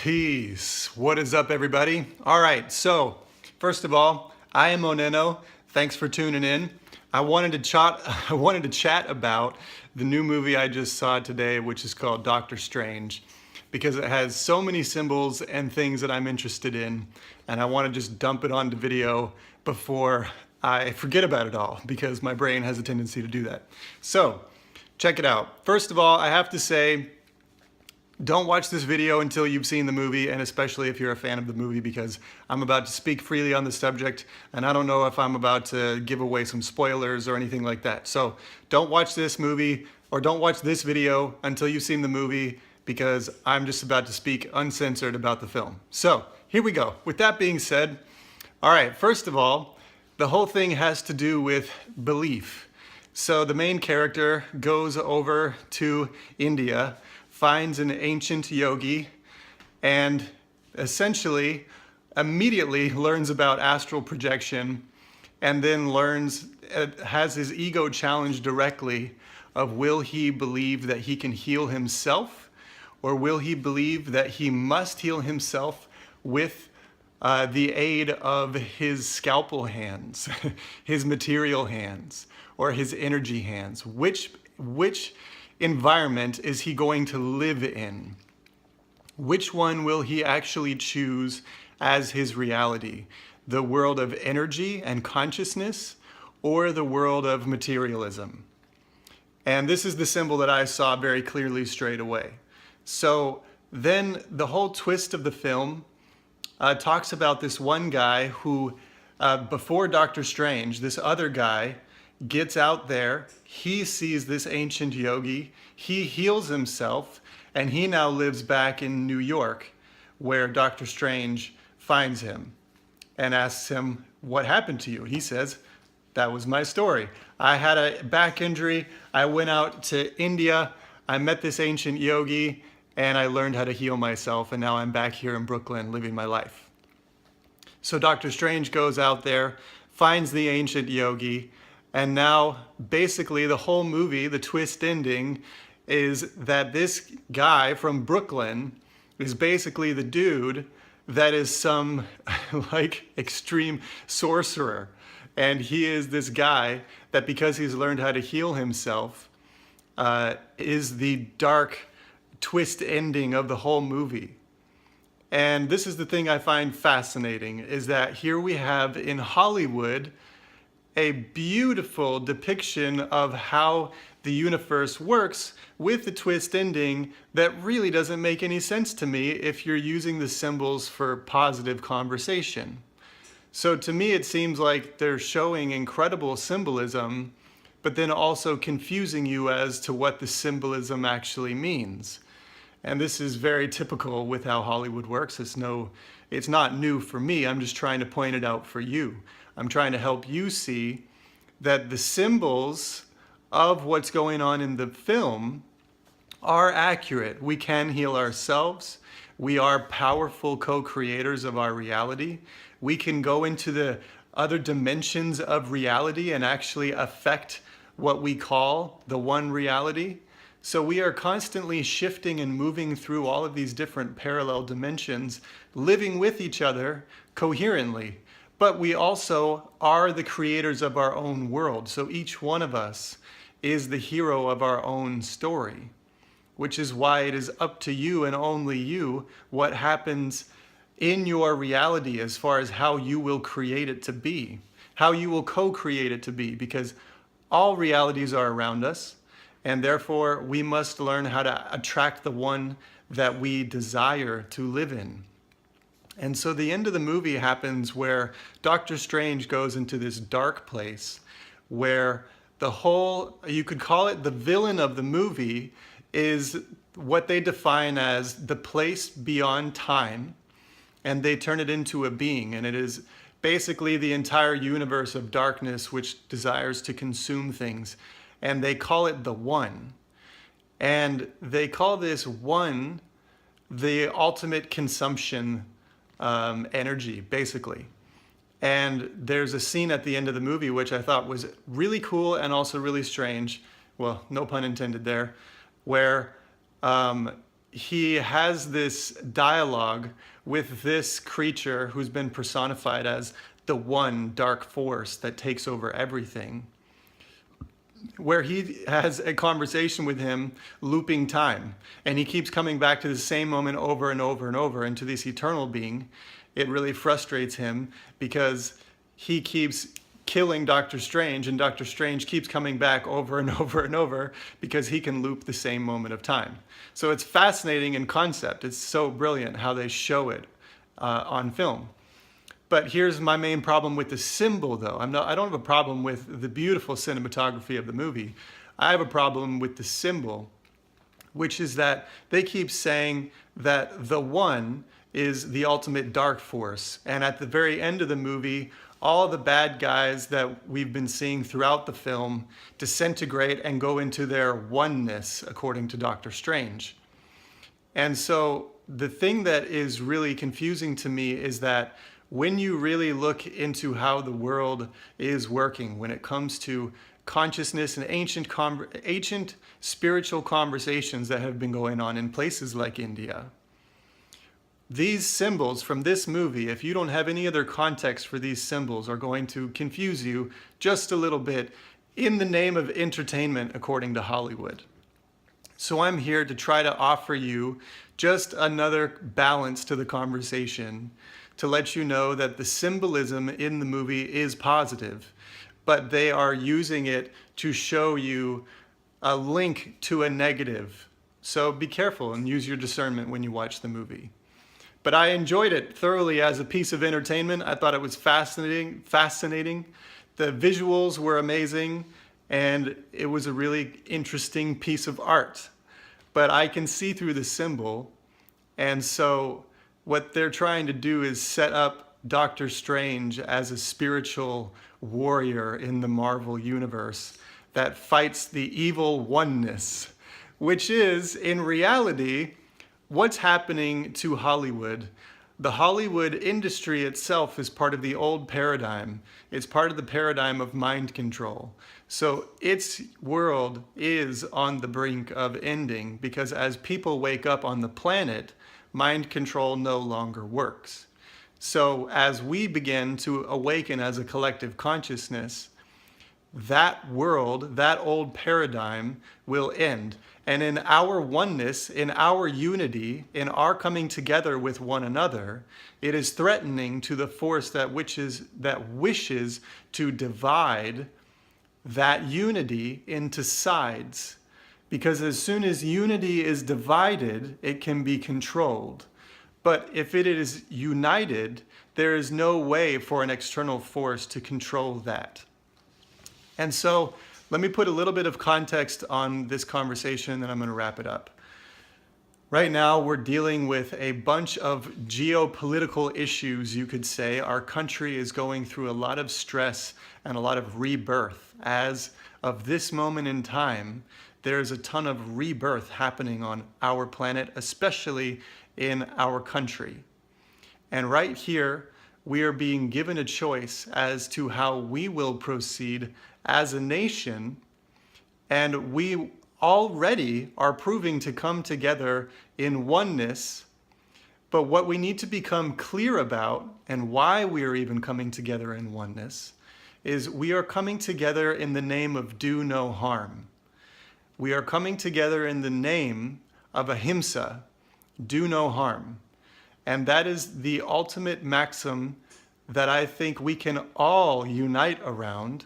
Peace. What is up, everybody? All right, so first of all, I am OnenO. Thanks for tuning in. I wanted to chat about the new movie I just saw today, which is called Doctor Strange, because it has so many symbols and things that I'm interested in, and I want to just dump it onto video before I forget about it all, because my brain has a tendency to do that. So, check it out. First of all, I have to say, don't watch this video until you've seen the movie, and especially if you're a fan of the movie, because I'm about to speak freely on the subject, and I don't know if I'm about to give away some spoilers or anything like that. So don't watch this movie, or don't watch this video until you've seen the movie, because I'm just about to speak uncensored about the film. So here we go. With that being said, all right, first of all, the whole thing has to do with belief. So the main character goes over to India, finds an ancient yogi, and essentially immediately learns about astral projection, and then has his ego challenged directly of will he believe that he can heal himself, or will he believe that he must heal himself with the aid of his scalpel hands, his material hands, or his energy hands. Which environment is he going to live in? Which one will he actually choose as his reality? The world of energy and consciousness, or the world of materialism? And this is the symbol that I saw very clearly straight away. So then the whole twist of the film talks about this one guy who, before Doctor Strange, this other guy gets out there, he sees this ancient yogi, he heals himself, and he now lives back in New York, where Doctor Strange finds him and asks him, what happened to you? He says, that was my story. I had a back injury, I went out to India, I met this ancient yogi, and I learned how to heal myself, and now I'm back here in Brooklyn living my life. So Doctor Strange goes out there, finds the ancient yogi, and now basically the whole movie, the twist ending, is that this guy from Brooklyn is basically the dude that is some like extreme sorcerer. And he is this guy that, because he's learned how to heal himself, is the dark twist ending of the whole movie. And this is the thing I find fascinating, is that here we have in Hollywood a beautiful depiction of how the universe works with the twist ending that really doesn't make any sense to me if you're using the symbols for positive conversation. So to me, it seems like they're showing incredible symbolism, but then also confusing you as to what the symbolism actually means. And this is very typical with how Hollywood works. It's not new for me. I'm just trying to point it out for you. I'm trying to help you see that the symbols of what's going on in the film are accurate. We can heal ourselves. We are powerful co-creators of our reality. We can go into the other dimensions of reality and actually affect what we call the one reality. So we are constantly shifting and moving through all of these different parallel dimensions, living with each other coherently. But we also are the creators of our own world. So each one of us is the hero of our own story, which is why it is up to you and only you what happens in your reality as far as how you will create it to be, how you will co-create it to be, because all realities are around us, and therefore we must learn how to attract the one that we desire to live in. And so the end of the movie happens where Doctor Strange goes into this dark place where the whole, you could call it the villain of the movie, is what they define as the place beyond time, and they turn it into a being, and it is basically the entire universe of darkness which desires to consume things, and they call it the One. And they call this One the ultimate consumption energy, basically. And there's a scene at the end of the movie which I thought was really cool and also really strange, well, no pun intended there, where he has this dialogue with this creature who's been personified as the one dark force that takes over everything, where he has a conversation with him looping time. And he keeps coming back to the same moment over and over and over, and to this eternal being. It really frustrates him because he keeps killing Doctor Strange, and Doctor Strange keeps coming back over and over and over because he can loop the same moment of time. So it's fascinating in concept. It's so brilliant how they show it on film. But here's my main problem with the symbol, though. I don't have a problem with the beautiful cinematography of the movie. I have a problem with the symbol, which is that they keep saying that the one is the ultimate dark force. And at the very end of the movie, all the bad guys that we've been seeing throughout the film disintegrate and go into their oneness, according to Doctor Strange. And so the thing that is really confusing to me is that when you really look into how the world is working, when it comes to consciousness and ancient spiritual conversations that have been going on in places like India, these symbols from this movie, if you don't have any other context for these symbols, are going to confuse you just a little bit in the name of entertainment, according to Hollywood. So I'm here to try to offer you just another balance to the conversation, to let you know that the symbolism in the movie is positive, but they are using it to show you a link to a negative. So be careful and use your discernment when you watch the movie. But I enjoyed it thoroughly as a piece of entertainment. I thought it was fascinating. The visuals were amazing, and it was a really interesting piece of art. But I can see through the symbol, and so what they're trying to do is set up Doctor Strange as a spiritual warrior in the Marvel universe that fights the evil oneness, which is, in reality, what's happening to Hollywood. The Hollywood industry itself is part of the old paradigm. It's part of the paradigm of mind control. So its world is on the brink of ending because as people wake up on the planet, mind control no longer works. So as we begin to awaken as a collective consciousness, that world, that old paradigm will end. And in our oneness, in our unity, in our coming together with one another, it is threatening to the force that wishes to divide that unity into sides. Because as soon as unity is divided, it can be controlled. But if it is united, there is no way for an external force to control that. And so let me put a little bit of context on this conversation, and then I'm going to wrap it up. Right now, we're dealing with a bunch of geopolitical issues, you could say. Our country is going through a lot of stress and a lot of rebirth. As of this moment in time, there's a ton of rebirth happening on our planet, especially in our country. And right here, we are being given a choice as to how we will proceed as a nation, and we already are proving to come together in oneness. But what we need to become clear about, and why we are even coming together in oneness, is we are coming together in the name of do no harm. We are coming together in the name of ahimsa, do no harm. And that is the ultimate maxim that I think we can all unite around.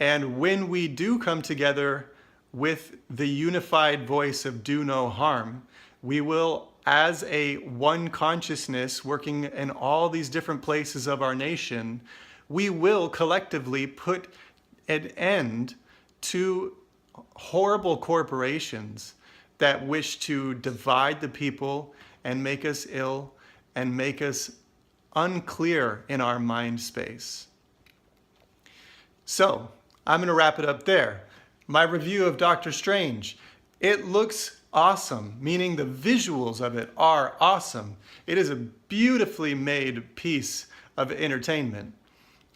And when we do come together with the unified voice of do no harm, we will, as a one consciousness working in all these different places of our nation, we will collectively put an end to horrible corporations that wish to divide the people and make us ill and make us unclear in our mind space. So, I'm going to wrap it up there. My review of Doctor Strange. It looks awesome, meaning the visuals of it are awesome. It is a beautifully made piece of entertainment.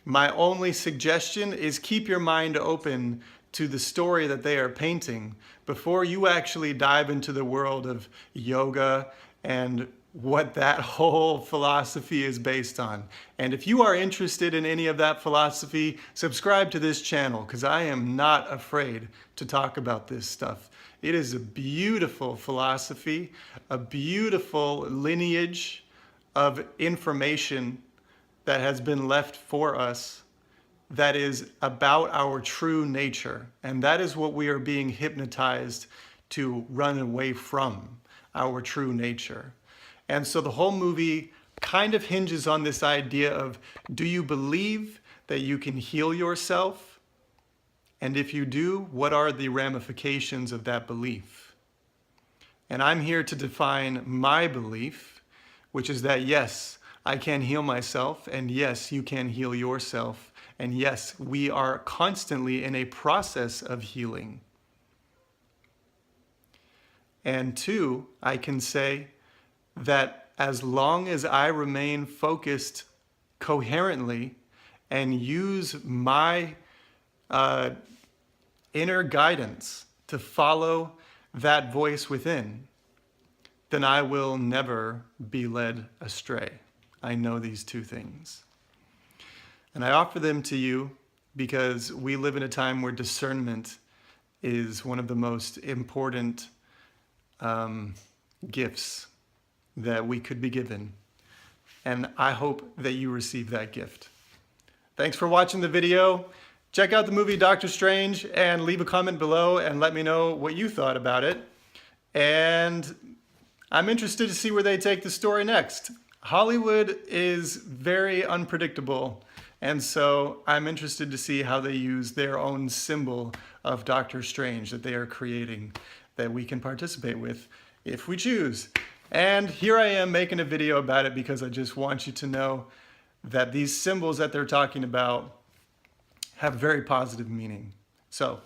My only suggestion is keep your mind open to the story that they are painting before you actually dive into the world of yoga and what that whole philosophy is based on. And if you are interested in any of that philosophy, subscribe to this channel, because I am not afraid to talk about this stuff. It is a beautiful philosophy, a beautiful lineage of information that has been left for us that is about our true nature. And that is what we are being hypnotized to run away from, our true nature. And so the whole movie kind of hinges on this idea of, do you believe that you can heal yourself? And if you do, what are the ramifications of that belief? And I'm here to define my belief, which is that yes, I can heal myself, and yes, you can heal yourself, and yes, we are constantly in a process of healing. And two, I can say that as long as I remain focused coherently and use my inner guidance to follow that voice within, then I will never be led astray. I know these two things. And I offer them to you because we live in a time where discernment is one of the most important gifts that we could be given. And I hope that you receive that gift. Thanks for watching the video. Check out the movie Doctor Strange and leave a comment below and let me know what you thought about it. And I'm interested to see where they take the story next. Hollywood is very unpredictable, and so I'm interested to see how they use their own symbol of Doctor Strange that they are creating that we can participate with if we choose. And here I am making a video about it because I just want you to know that these symbols that they're talking about have very positive meaning. So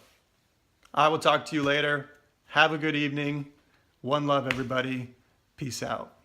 I will talk to you later. Have a good evening. One love, everybody. Peace out.